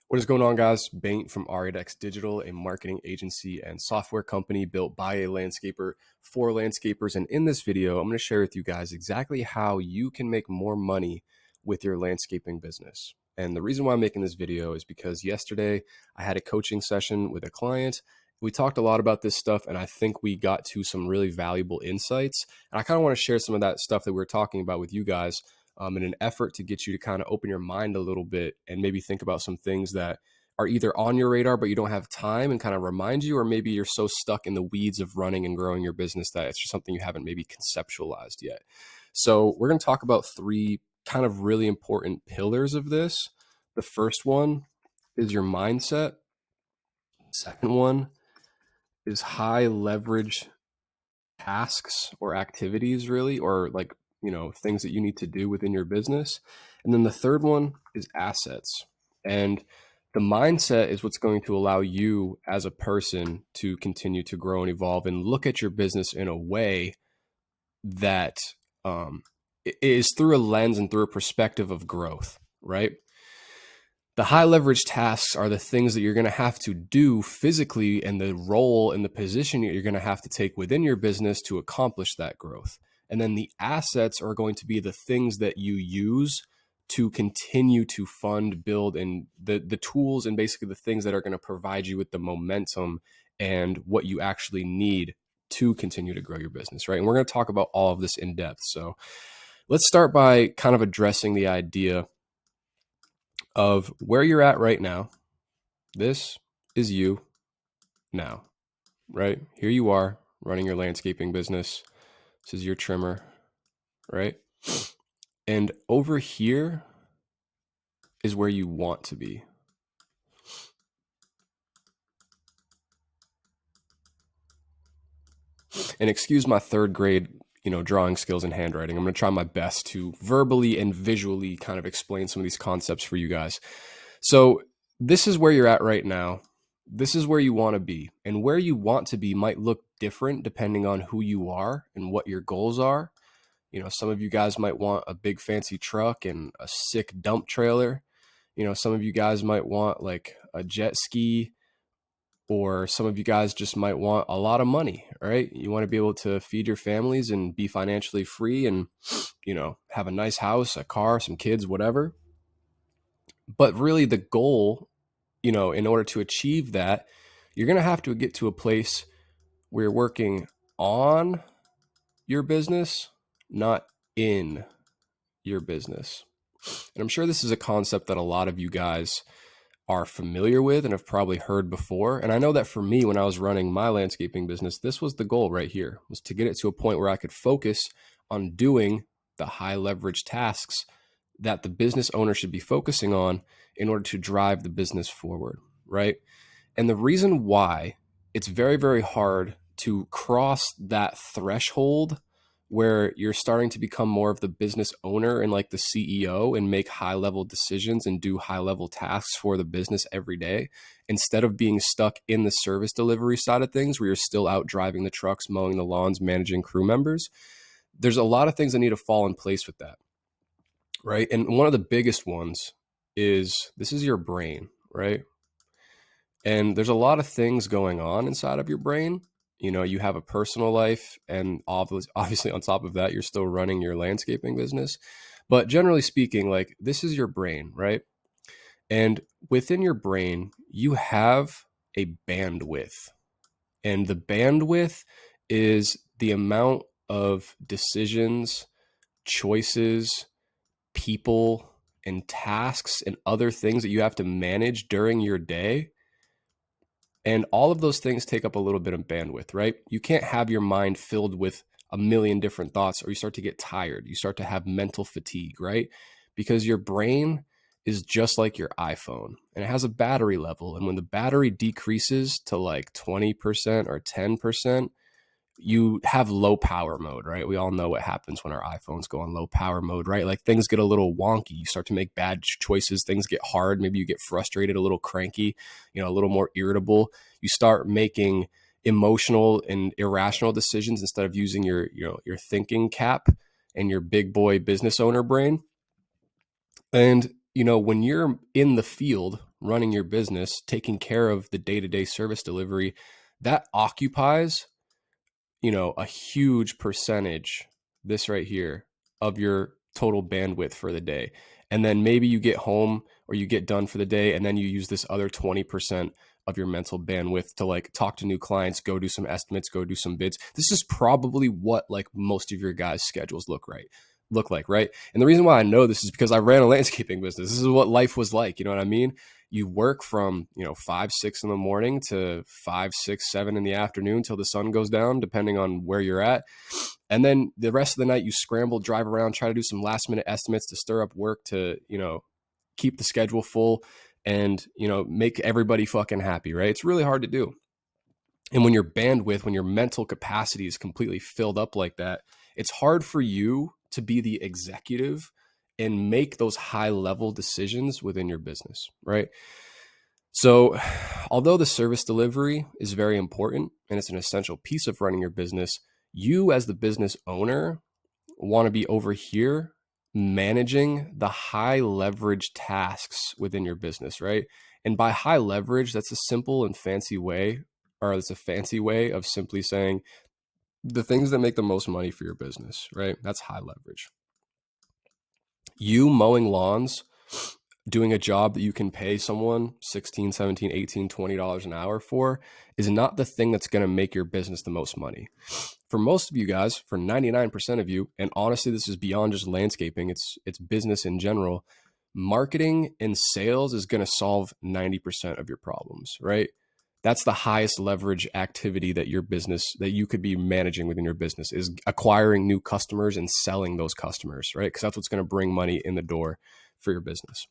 What is going on, guys? Baint from R8X Digital, a marketing agency and software company built by a landscaper for landscapers. And in this video, I'm going to share with you guys exactly how you can make more money with your landscaping business. And the reason why I'm making this video is because yesterday I had a coaching session with a client. We talked a lot about this stuff, and I think we got to some really valuable insights. And I kind of want to share some of that stuff that we were talking about with you guys in an effort to get you to kind of open your mind a little bit and maybe think about some things that are either on your radar, but you don't have time and kind of remind you, or maybe you're so stuck in the weeds of running and growing your business that it's just something you haven't maybe conceptualized yet. So we're going to talk about three kind of really important pillars of this. The first one is your mindset. Second one is high leverage tasks or activities, really, or like, things that you need to do within your business. And then the third one is assets. And the mindset is what's going to allow you as a person to continue to grow and evolve and look at your business in a way that is through a lens and through a perspective of growth, right? The high leverage tasks are the things that you're going to have to do physically, and the role and the position that you're going to have to take within your business to accomplish that growth. And then the assets are going to be the things that you use to continue to fund, build, and the tools and basically the things that are going to provide you with the momentum and what you actually need to continue to grow your business, right? And we're going to talk about all of this in depth. So let's start by kind of addressing the idea of where you're at right now. This is you now, right? Here you are running your landscaping business. This is your trimmer, right? And over here is where you want to be. And excuse my third grade, drawing skills and handwriting. I'm going to try my best to verbally and visually kind of explain some of these concepts for you guys. So this is where you're at right now. This is where you want to be. And where you want to be might look different depending on who you are and what your goals are. Some of you guys might want a big fancy truck and a sick dump trailer. Some of you guys might want like a jet ski, or some of you guys just might want a lot of money, right? You want to be able to feed your families and be financially free and, have a nice house, a car, some kids, whatever. But really the goal, in order to achieve that, you're going to have to get to a place where you're working on your business, not in your business. And I'm sure this is a concept that a lot of you guys are familiar with and have probably heard before. And I know that for me, when I was running my landscaping business, this was the goal right here, was to get it to a point where I could focus on doing the high leverage tasks that the business owner should be focusing on in order to drive the business forward, right? And the reason why it's very, very hard to cross that threshold where you're starting to become more of the business owner and like the CEO and make high level decisions and do high level tasks for the business every day, instead of being stuck in the service delivery side of things where you're still out driving the trucks, mowing the lawns, managing crew members. There's a lot of things that need to fall in place with that, right? And one of the biggest ones is this is your brain, right? And there's a lot of things going on inside of your brain. You have a personal life, and obviously on top of that, you're still running your landscaping business. But generally speaking, like, this is your brain, right? And within your brain, you have a bandwidth. And the bandwidth is the amount of decisions, choices, people, and tasks and other things that you have to manage during your day. And all of those things take up a little bit of bandwidth, right? You can't have your mind filled with a million different thoughts, or you start to get tired. You start to have mental fatigue, right? Because your brain is just like your iPhone, and it has a battery level. And when the battery decreases to like 20% or 10%, you have low power mode, right? We all know what happens when our iPhones go on low power mode, right? Like, things get a little wonky. You start to make bad choices. Things get hard. Maybe you get frustrated, a little cranky, a little more irritable. You start making emotional and irrational decisions instead of using your thinking cap and your big boy business owner brain. And, when you're in the field running your business, taking care of the day-to-day service delivery, that occupies, a huge percentage, this right here, of your total bandwidth for the day. And then maybe you get home or you get done for the day, and then you use this other 20% of your mental bandwidth to like talk to new clients, go do some estimates, go do some bids. This is probably what like most of your guys' schedules look like, right? And the reason why I know this is because I ran a landscaping business. This is what life was like. You know what I mean? You work from 5, 6 in the morning to 5, 6, 7 in the afternoon till the sun goes down, depending on where you're at. And then the rest of the night you scramble, drive around, try to do some last minute estimates to stir up work to keep the schedule full and make everybody fucking happy, right? It's really hard to do. And when your bandwidth, when your mental capacity is completely filled up like that, it's hard for you to be the executive and make those high level decisions within your business, right? So although the service delivery is very important and it's an essential piece of running your business, you as the business owner want to be over here managing the high leverage tasks within your business, right? And by high leverage, that's a simple and fancy way, or it's a fancy way of simply saying the things that make the most money for your business, right? That's high leverage. You mowing lawns, doing a job that you can pay someone $16, $17, $18, $20 an hour for is not the thing that's going to make your business the most money. For most of you guys, for 99% of you, and honestly, this is beyond just landscaping, it's business in general, marketing and sales is going to solve 90% of your problems, right? That's the highest leverage activity that you could be managing within your business, is acquiring new customers and selling those customers, right? Because that's what's going to bring money in the door for your business.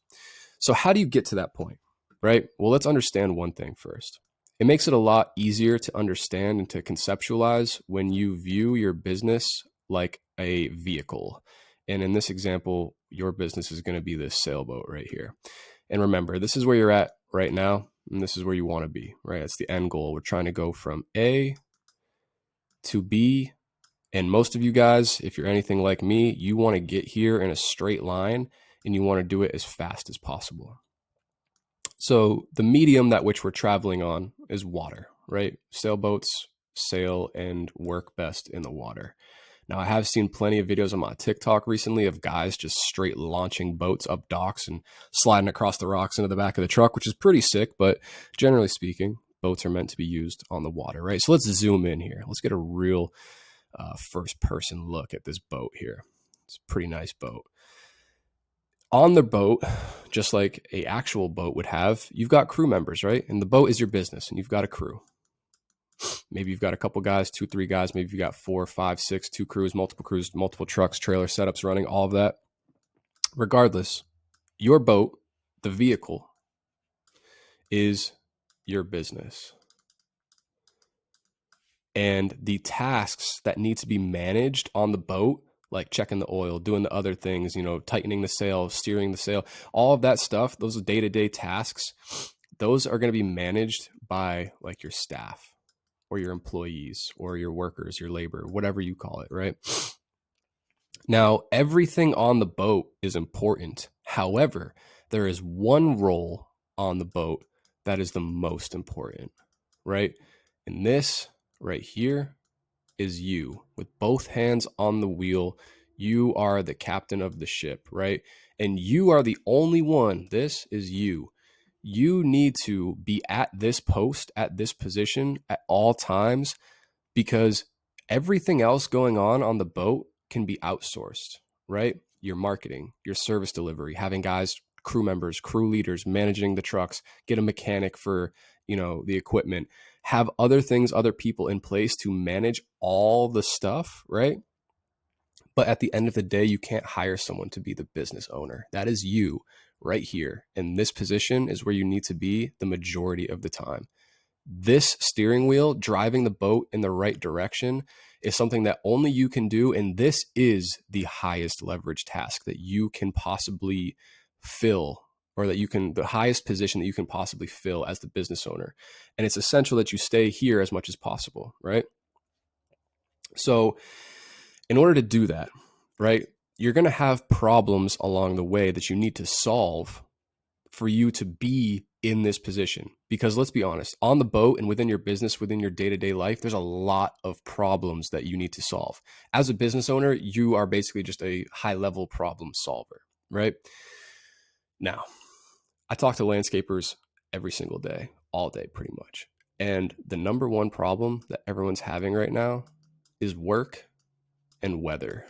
So how do you get to that point, right? Well, let's understand one thing first. It makes it a lot easier to understand and to conceptualize when you view your business like a vehicle. And in this example, your business is going to be this sailboat right here. And remember, this is where you're at right now, and this is where you want to be, right? It's the end goal. We're trying to go from A to B. And most of you guys, if you're anything like me, you want to get here in a straight line and you want to do it as fast as possible. So the medium that which we're traveling on is water, right? Sailboats sail and work best in the water. Now, I have seen plenty of videos on my TikTok recently of guys just straight launching boats up docks and sliding across the rocks into the back of the truck, which is pretty sick. But generally speaking, boats are meant to be used on the water, right? So let's zoom in here. Let's get a real first person look at this boat here. It's a pretty nice boat. On the boat, just like a actual boat would have, you've got crew members, right? And the boat is your business and you've got a crew. Maybe you've got a couple guys, 2, 3 guys. Maybe you've got 4, 5, 6, 2 crews, multiple trucks, trailer setups running, all of that. Regardless, your boat, the vehicle, is your business. And the tasks that need to be managed on the boat, like checking the oil, doing the other things, tightening the sail, steering the sail, all of that stuff, those day-to-day tasks, those are going to be managed by like your staff or your employees or your workers, your labor, whatever you call it, right? Now, everything on the boat is important. However, there is one role on the boat that is the most important, right? And this right here is you. With both hands on the wheel, you are the captain of the ship, right? And you are the only one. This is you. You need to be at this post, at this position at all times, because everything else going on the boat can be outsourced, right? Your marketing, your service delivery, having guys, crew members, crew leaders, managing the trucks, get a mechanic for, the equipment, have other things, other people in place to manage all the stuff, right? But at the end of the day, you can't hire someone to be the business owner. That is you right here. And this position is where you need to be the majority of the time. This steering wheel, driving the boat in the right direction, is something that only you can do. And this is the highest leverage task that you can possibly fill, or the highest position that you can possibly fill as the business owner. And it's essential that you stay here as much as possible, right? So in order to do that, right, you're going to have problems along the way that you need to solve for you to be in this position. Because let's be honest, on the boat and within your business, within your day-to-day life, there's a lot of problems that you need to solve. As a business owner, you are basically just a high-level problem solver, right? Now, I talk to landscapers every single day, all day pretty much. And the number one problem that everyone's having right now is work and weather.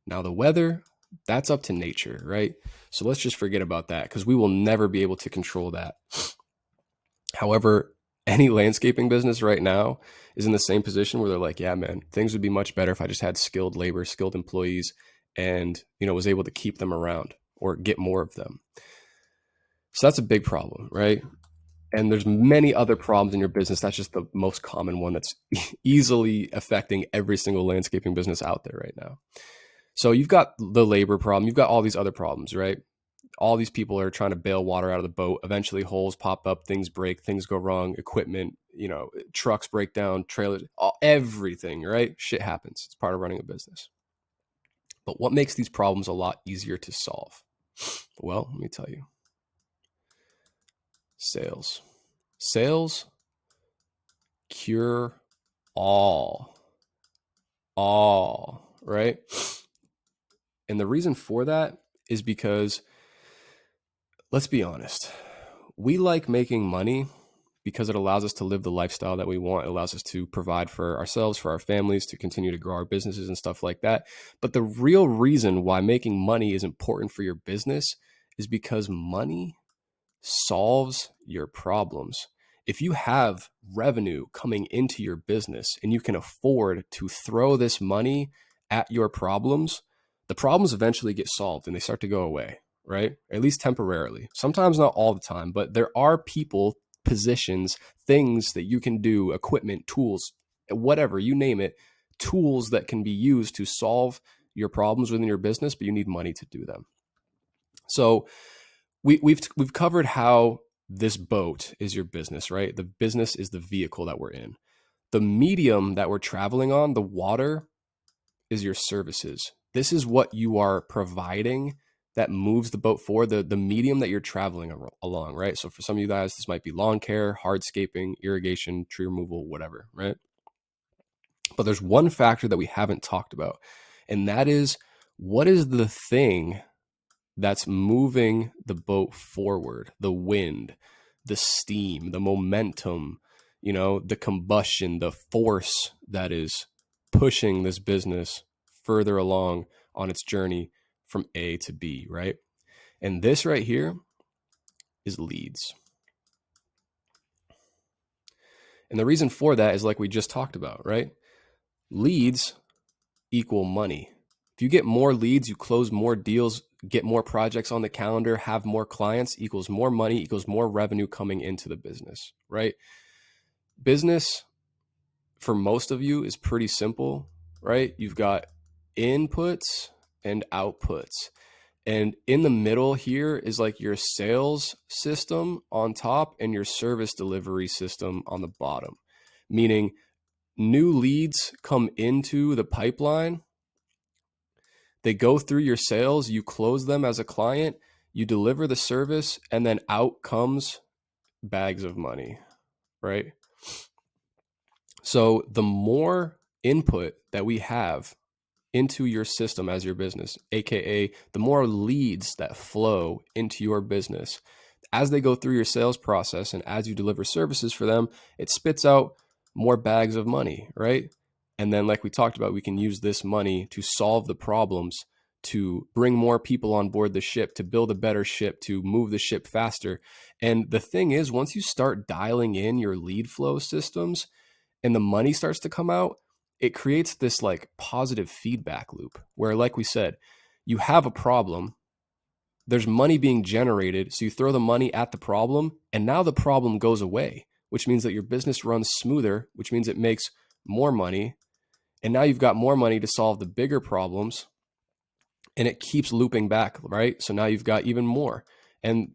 Now, the weather, that's up to nature, right? So let's just forget about that because we will never be able to control that. However, any landscaping business right now is in the same position where they're like, yeah, man, things would be much better if I just had skilled labor, skilled employees, and, was able to keep them around or get more of them. So that's a big problem, right? And there's many other problems in your business. That's just the most common one that's easily affecting every single landscaping business out there right now. So you've got the labor problem. You've got all these other problems, right? All these people are trying to bail water out of the boat. Eventually holes pop up, things break, things go wrong, equipment, trucks break down, trailers, everything, right? Shit happens. It's part of running a business. But what makes these problems a lot easier to solve? Well, let me tell you. Sales. Sales cure all, right? And the reason for that is because, let's be honest, we like making money because it allows us to live the lifestyle that we want. It allows us to provide for ourselves, for our families, to continue to grow our businesses and stuff like that. But the real reason why making money is important for your business is because money solves your problems. If you have revenue coming into your business and you can afford to throw this money at your problems, the problems eventually get solved and they start to go away, right? At least temporarily. Sometimes not all the time, but there are people, positions, things that you can do, equipment, tools, whatever, you name it, tools that can be used to solve your problems within your business, but you need money to do them. So we've covered how this boat is your business, right? The business is the vehicle that we're in. The medium that we're traveling on, the water, is your services. This is what you are providing that moves the boat forward, the medium that you're traveling along, right? So for some of you guys, this might be lawn care, hardscaping, irrigation, tree removal, whatever, right? But there's one factor that we haven't talked about, and that is, what is the thing that's moving the boat forward? The wind, the steam, the momentum, the combustion, the force that is pushing this business further along on its journey from A to B, right? And this right here is leads. And the reason for that is like we just talked about, right? Leads equal money. If you get more leads, you close more deals, get more projects on the calendar, have more clients, equals more money, equals more revenue coming into the business, right? Business, for most of you, is pretty simple, right? You've got inputs and outputs. And in the middle here is like your sales system on top and your service delivery system on the bottom, meaning new leads come into the pipeline. They go through your sales, you close them as a client, you deliver the service, and then out comes bags of money, right? So the more input that we have into your system as your business, AKA the more leads that flow into your business, as they go through your sales process and as you deliver services for them, it spits out more bags of money, right? And then, like we talked about, we can use this money to solve the problems, to bring more people on board the ship, to build a better ship, to move the ship faster. And the thing is, once you start dialing in your lead flow systems and the money starts to come out, it creates this like positive feedback loop where, like we said, you have a problem, there's money being generated. So you throw the money at the problem and now the problem goes away, which means that your business runs smoother, which means it makes more money. And now you've got more money to solve the bigger problems and it keeps looping back, right? So now you've got even more and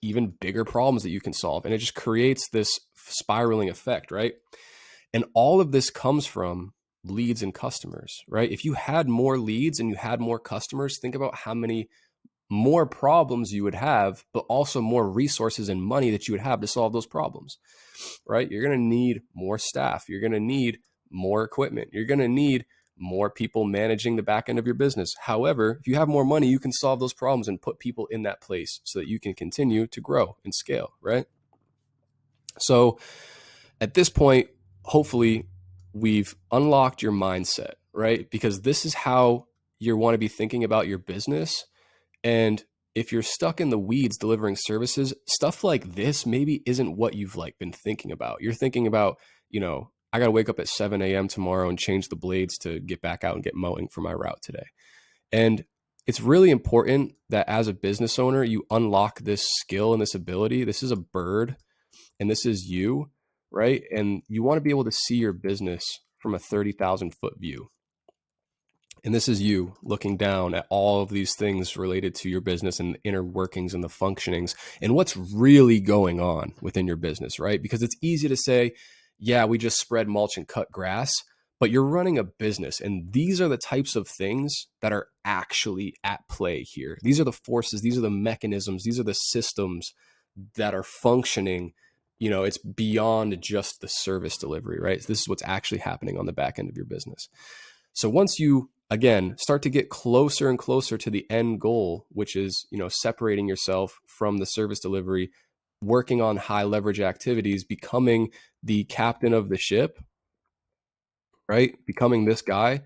even bigger problems that you can solve. And it just creates this spiraling effect, right? And all of this comes from leads and customers, right? If you had more leads and you had more customers, think about how many more problems you would have, but also more resources and money that you would have to solve those problems, right? You're going to need more staff. You're going to need more equipment. You're going to need more people managing the back end of your business. However, if you have more money, you can solve those problems and put people in that place so that you can continue to grow and scale, right? So at this point, hopefully we've unlocked your mindset, right? Because this is how you want to be thinking about your business. And if you're stuck in the weeds delivering services, stuff like this maybe isn't what you've like been thinking about. You're thinking about, I got to wake up at 7 a.m. tomorrow and change the blades to get back out and get mowing for my route today. And it's really important that as a business owner, you unlock this skill and this ability. This is a bird and this is you, right? And you want to be able to see your business from a 30,000 foot view. And this is you looking down at all of these things related to your business and the inner workings and the functionings and what's really going on within your business, right? Because it's easy to say, yeah, we just spread mulch and cut grass, but you're running a business. And these are the types of things that are actually at play here. These are the forces, these are the mechanisms, these are the systems that are functioning. It's beyond just the service delivery, right? So this is what's actually happening on the back end of your business. So once you, again, start to get closer and closer to the end goal, which is, separating yourself from the service delivery, working on high leverage activities, becoming the captain of the ship, right? Becoming this guy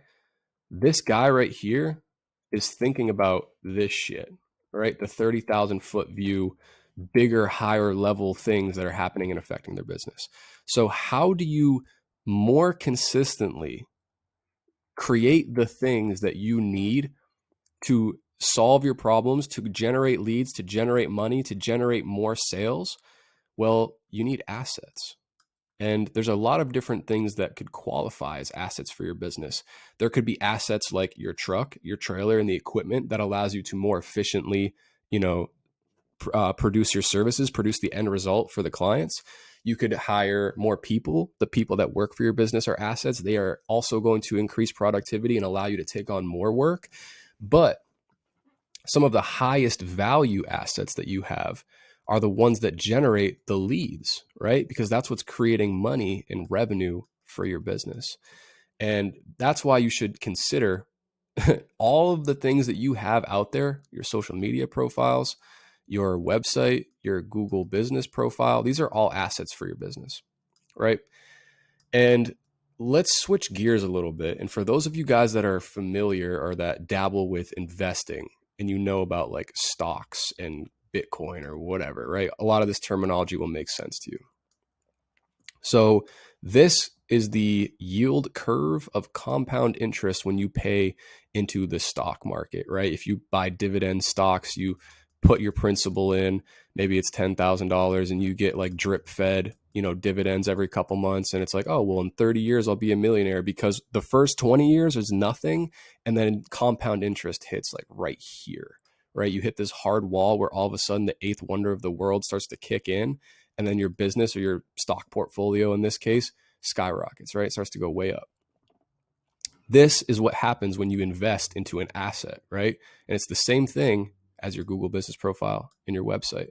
right here is thinking about this shit, right? The 30,000 foot view, bigger, higher level things that are happening and affecting their business. So how do you more consistently create the things that you need to solve your problems, to generate leads, to generate money, to generate more sales? Well, you need assets. And there's a lot of different things that could qualify as assets for your business. There could be assets like your truck, your trailer, and the equipment that allows you to more efficiently, produce your services, produce the end result for the clients. You could hire more people. The people that work for your business are assets. They are also going to increase productivity and allow you to take on more work. But some of the highest value assets that you have are the ones that generate the leads, right? Because that's what's creating money and revenue for your business. And that's why you should consider all of the things that you have out there, your social media profiles, your website, your Google business profile. These are all assets for your business, right? And let's switch gears a little bit. And for those of you guys that are familiar or that dabble with investing and about like stocks and Bitcoin or whatever, right? A lot of this terminology will make sense to you. So this is the yield curve of compound interest when you pay into the stock market, right? If you buy dividend stocks, you put your principal in, maybe it's $10,000 and you get like drip fed, dividends every couple months. And it's like, oh, well, in 30 years, I'll be a millionaire, because the first 20 years is nothing. And then compound interest hits like right here, right? You hit this hard wall where all of a sudden the eighth wonder of the world starts to kick in. And then your business or your stock portfolio, in this case, skyrockets, right? It starts to go way up. This is what happens when you invest into an asset, right? And it's the same thing as your Google business profile and your website.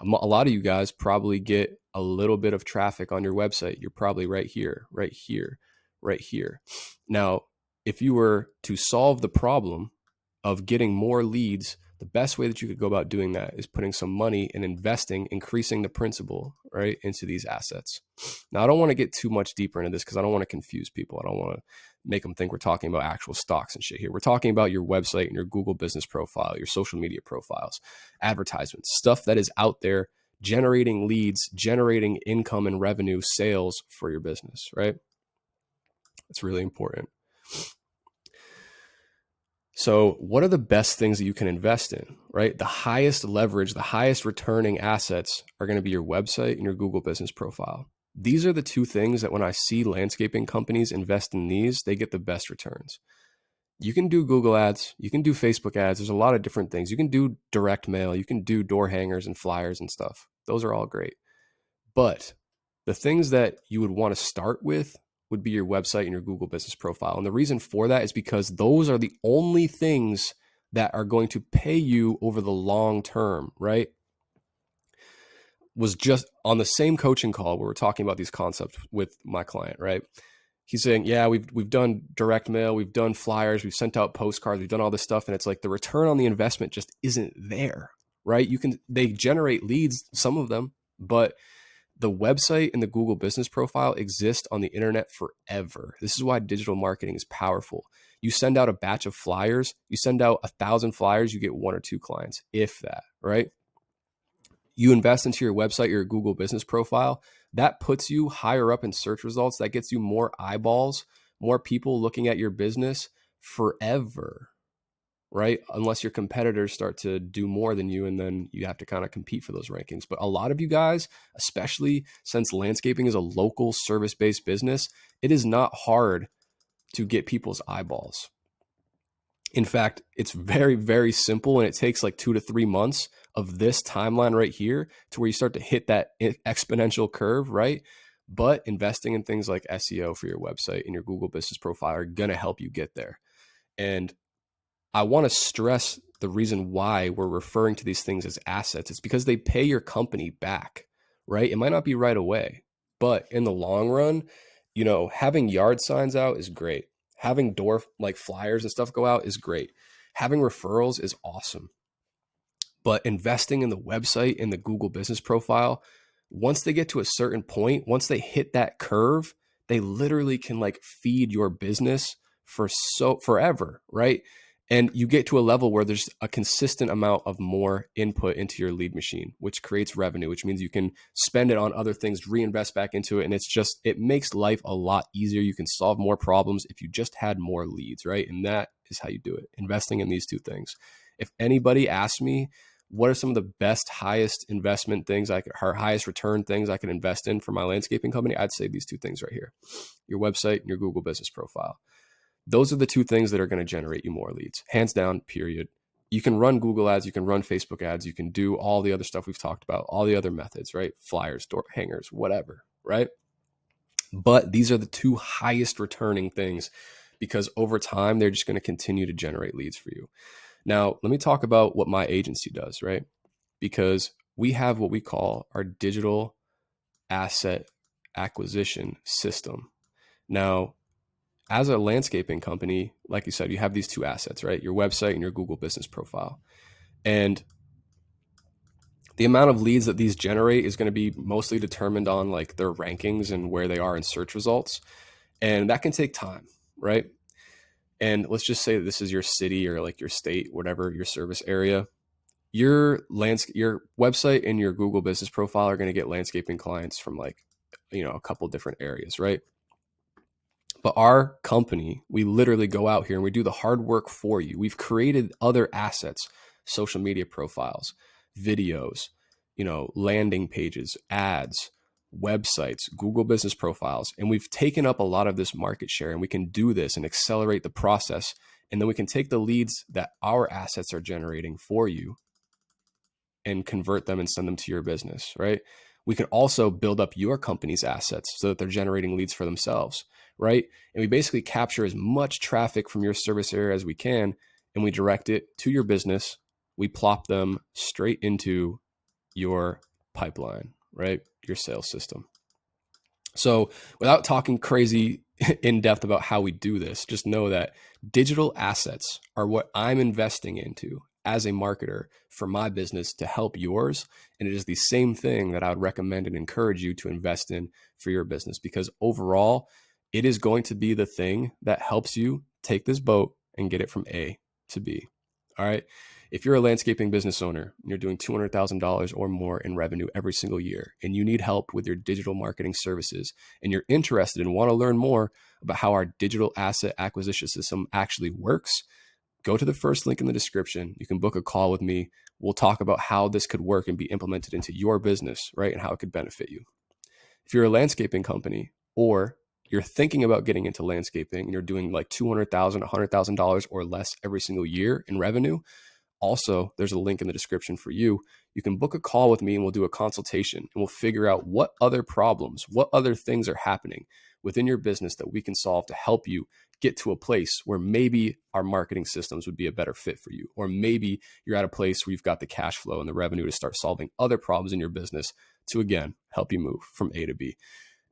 A lot of you guys probably get a little bit of traffic on your website. You're probably right here, right here, right here. Now, if you were to solve the problem of getting more leads, the best way that you could go about doing that is putting some money and investing, increasing the principal, right, into these assets. Now, I don't want to get too much deeper into this because I don't want to confuse people. I don't want to make them think we're talking about actual stocks and shit here. We're talking about your website and your Google business profile, your social media profiles, advertisements, stuff that is out there generating leads, generating income and revenue, sales for your business, right? It's really important. So what are the best things that you can invest in, right? The highest leverage, the highest returning assets are going to be your website and your Google business profile. These are the two things that when I see landscaping companies invest in these, they get the best returns. You can do Google ads, you can do Facebook ads. There's a lot of different things. You can do direct mail, you can do door hangers and flyers and stuff. Those are all great. But the things that you would want to start with would be your website and your Google business profile. And the reason for that is because those are the only things that are going to pay you over the long term, right? Was just on the same coaching call where we're talking about these concepts with my client, right? He's saying, yeah, we've done direct mail, we've done flyers, we've sent out postcards, we've done all this stuff, and it's like the return on the investment just isn't there, right? They generate leads, some of them, but the website and the Google business profile exist on the internet forever. This is why digital marketing is powerful. You send out a batch of flyers, you send out 1,000 flyers, you get 1 or 2 clients, if that, right? You invest into your website, your Google business profile, that puts you higher up in search results. That gets you more eyeballs, more people looking at your business forever, right? Unless your competitors start to do more than you, and then you have to kind of compete for those rankings. But a lot of you guys, especially since landscaping is a local service-based business, it is not hard to get people's eyeballs. In fact, it's very, very simple, and it takes like 2 to 3 months of this timeline right here to where you start to hit that exponential curve, right? But investing in things like SEO for your website and your Google business profile are going to help you get there. And I want to stress the reason why we're referring to these things as assets. It's because they pay your company back, right? It might not be right away, but in the long run, having yard signs out is great. Having door like flyers and stuff go out is great. Having referrals is awesome. But investing in the website and the Google business profile, once they get to a certain point, once they hit that curve, they literally can like feed your business for forever, right? And you get to a level where there's a consistent amount of more input into your lead machine, which creates revenue, which means you can spend it on other things, reinvest back into it. And it makes life a lot easier. You can solve more problems if you just had more leads, right? And that is how you do it, investing in these 2 things. If anybody asks me, what are some of the best, highest investment things or highest return things I can invest in for my landscaping company, I'd say these 2 things right here: your website and your Google business profile. Those are the 2 things that are going to generate you more leads, hands down, period. You can run Google ads, you can run Facebook ads, you can do all the other stuff we've talked about, all the other methods, right? Flyers, door hangers, whatever, right? But these are the 2 highest returning things because over time, they're just going to continue to generate leads for you. Now, let me talk about what my agency does, right? Because we have what we call our digital asset acquisition system. Now, as a landscaping company, like you said, you have these 2 assets, right? Your website and your Google business profile. And the amount of leads that these generate is going to be mostly determined on like their rankings and where they are in search results. And that can take time, right? And let's just say that this is your city or like your state, whatever your service area. Your website and your Google business profile are going to get landscaping clients from like, a couple different areas, right? But our company, we literally go out here and we do the hard work for you. We've created other assets, social media profiles, videos, landing pages, ads, websites, Google business profiles. And we've taken up a lot of this market share, and we can do this and accelerate the process. And then we can take the leads that our assets are generating for you and convert them and send them to your business, right? We can also build up your company's assets so that they're generating leads for themselves, right? And we basically capture as much traffic from your service area as we can, and we direct it to your business. We plop them straight into your pipeline, right? Your sales system. So without talking crazy in depth about how we do this, just know that digital assets are what I'm investing into as a marketer for my business to help yours. And it is the same thing that I would recommend and encourage you to invest in for your business, because overall, it is going to be the thing that helps you take this boat and get it from A to B. All right. If you're a landscaping business owner and you're doing $200,000 or more in revenue every single year, and you need help with your digital marketing services, and you're interested and want to learn more about how our digital asset acquisition system actually works, go to the first link in the description. You can book a call with me. We'll talk about how this could work and be implemented into your business, right? And how it could benefit you. If you're a landscaping company, or you're thinking about getting into landscaping and you're doing like $200,000, $100,000 or less every single year in revenue, Also, there's a link in the description for you. You can book a call with me and we'll do a consultation and we'll figure out what other problems, what other things are happening within your business that we can solve to help you get to a place where maybe our marketing systems would be a better fit for you. Or maybe you're at a place where you've got the cash flow and the revenue to start solving other problems in your business to, again, help you move from A to B.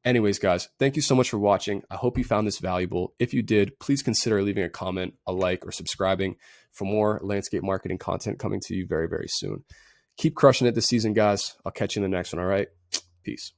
Anyways, guys, thank you so much for watching. I hope you found this valuable. If you did, please consider leaving a comment, a like, or subscribing for more landscape marketing content coming to you very, very soon. Keep crushing it this season, guys. I'll catch you in the next one, all right? Peace.